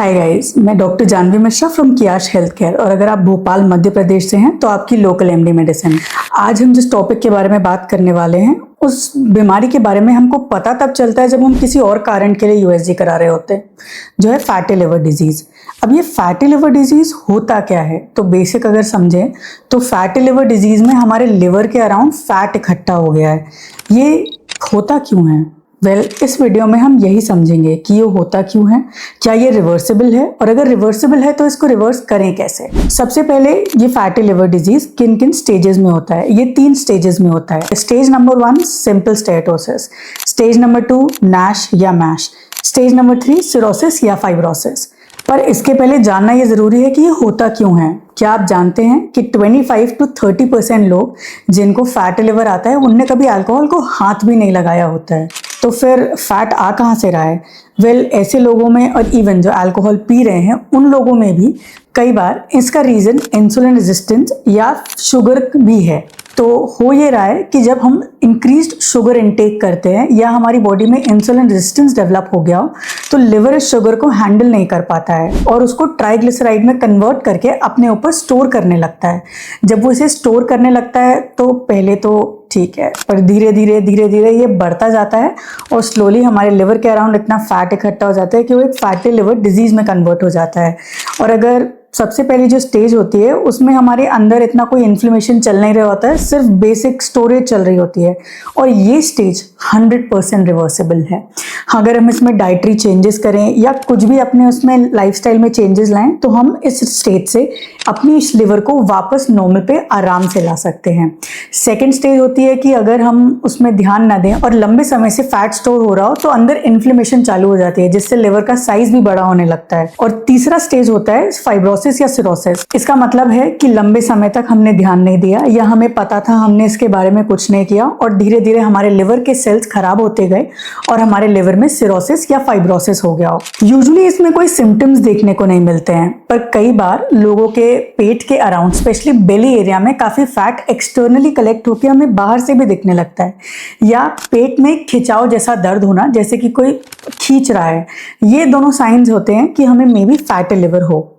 हाय guys, मैं doctor Janhvi Mishra from कियाश health care और अगर आप भोपाल मध्य प्रदेश से हैं तो आपकी लोकल एमडी मेडिसिन। आज हम जिस टॉपिक के बारे में बात करने वाले हैं उस बीमारी के बारे में हमको पता तब चलता है जब हम किसी और कारण के लिए यूएसजी करा रहे होते हैं, जो है फैटी लिवर डिजीज। अब ये फैटी लिवर डिजीज होता क्या है, तो बेसिक अगर समझें तो फैटी लिवर डिजीज में हमारे लिवर के अराउंड फैट इकट्ठा हो गया है। ये होता क्यों है? इस वीडियो में हम यही समझेंगे कि ये होता क्यों है, क्या ये रिवर्सिबल है, और अगर रिवर्सिबल है तो इसको रिवर्स करें कैसे। सबसे पहले ये फैटी लिवर डिजीज किन किन स्टेजेस में होता है? ये 3 स्टेजेस में होता है। Stage number 1 simple steatosis, stage number 2 NASH या मैश, स्टेज नंबर 3 सिरोसिस या फाइब्रोसिस। पर इसके पहले जानना ये जरूरी है कि ये होता क्यों है। क्या आप जानते हैं कि 25 to 30% लोग जिनको फैटी लिवर आता है उनने कभी अल्कोहल को हाथ भी नहीं लगाया होता है। तो फिर फैट आ कहाँ से रहा है? ऐसे लोगों में और इवन जो अल्कोहल पी रहे हैं उन लोगों में भी कई बार इसका रीजन इंसुलिन रेजिस्टेंस या शुगर भी है। तो हो ये रहा है कि जब हम इंक्रीज्ड शुगर इनटेक करते हैं या हमारी बॉडी में इंसुलिन रेजिस्टेंस डेवलप हो गया हो तो लिवर इस शुगर को हैंडल नहीं कर पाता है और उसको ट्राइग्लिसराइड में कन्वर्ट करके अपने ऊपर स्टोर करने लगता है। जब वो इसे स्टोर करने लगता है तो पहले तो ठीक है, पर धीरे धीरे ये बढ़ता जाता है और स्लोली हमारे लिवर के अराउंड इतना फैट इकट्ठा हो जाता है कि वो एक फैटी लिवर डिजीज में कन्वर्ट हो जाता है। और अगर सबसे पहली जो स्टेज होती है उसमें हमारे अंदर इतना कोई इन्फ्लेमेशन चल नहीं रहा होता है, सिर्फ बेसिक स्टोरेज चल रही होती है और ये स्टेज 100% रिवर्सिबल है। अगर हम इसमें डाइटरी चेंजेस करें या कुछ भी अपने उसमें लाइफस्टाइल में चेंजेस लाएं तो हम इस स्टेज से अपनी इस लिवर को वापस नॉर्मल पे आराम से ला सकते हैं। सेकेंड स्टेज होती है कि अगर हम उसमें ध्यान ना दें और लंबे समय से फैट स्टोर हो रहा हो तो अंदर इन्फ्लेमेशन चालू हो जाती है जिससे लिवर का साइज भी बड़ा होने लगता है। और तीसरा स्टेज होता है फाइब्रोसिस या सिरोसिस। इसका मतलब है कि लंबे समय तक हमने ध्यान नहीं दिया या हमें पता था, हमने इसके बारे में कुछ नहीं किया और धीरे धीरे हमारे लिवर के सेल्स खराब होते गए और हमारे लिवर में सिरोसिस या फाइब्रोसिस हो गया हो। यूजुअली इसमें कोई सिम्टम्स देखने को नहीं मिलते हैं, पर कई बार लोगों के पेट के अराउंड स्पेशली बेली एरिया में काफी फैट एक्सटर्नली कलेक्ट होकर हमें बाहर से भी दिखने लगता है, या पेट में खिंचाव जैसा दर्द होना जैसे कि कोई खींच रहा है। ये दोनों साइंस होते हैं कि हमें मे बी फैटी लिवर हो।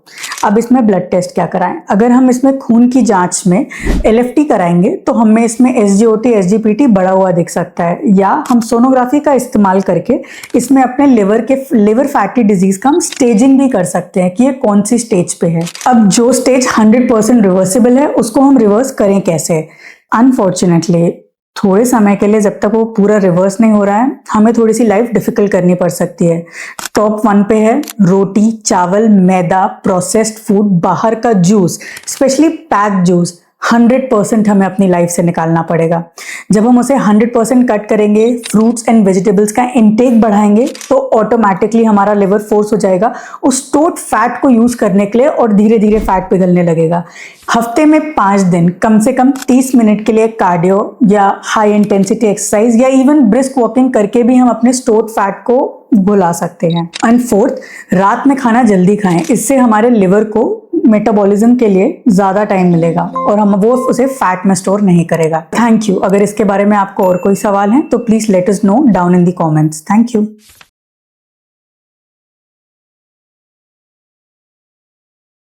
अब इसमें ब्लड टेस्ट क्या कराएं? अगर हम इसमें खून की जांच में LFT कराएंगे तो हमें इसमें SGOT SGPT बढ़ा हुआ दिख सकता है, या हम सोनोग्राफी का इस्तेमाल करके इसमें अपने लिवर फैटी डिजीज का हम स्टेजिंग भी कर सकते हैं कि ये कौन सी स्टेज पे है। अब जो स्टेज 100% रिवर्सिबल है उसको हम रिवर्स करें कैसे? अनफॉर्चुनेटली थोड़े समय के लिए जब तक वो पूरा रिवर्स नहीं हो रहा है हमें थोड़ी सी लाइफ डिफिकल्ट करनी पड़ सकती है। टॉप 1 पे है रोटी, चावल, मैदा, प्रोसेस्ड फूड, बाहर का जूस, स्पेशली पैक्ड जूस 100% हमें अपनी लाइफ से निकालना पड़ेगा। जब हम उसे 100% कट करेंगे, फ्रूट्स एंड वेजिटेबल्स का इनटेक बढ़ाएंगे तो ऑटोमेटिकली हमारा लिवर फोर्स हो जाएगा उस स्टोर्ड फैट को यूज करने के लिए और धीरे धीरे फैट पिघलने लगेगा। हफ्ते में 5 दिन कम से कम 30 मिनट के लिए कार्डियो या हाई इंटेंसिटी एक्सरसाइज या इवन ब्रिस्क वॉकिंग करके भी हम अपने स्टोर्ड फैट को भुला सकते हैं। एंड फोर्थ, रात में खाना जल्दी खाएं, इससे हमारे लिवर को मेटाबॉलिज्म के लिए ज्यादा टाइम मिलेगा और हम वो उसे फैट में स्टोर नहीं करेगा। Thank you. अगर इसके बारे में आपको और कोई सवाल है तो please let us know down in the comments. Thank you.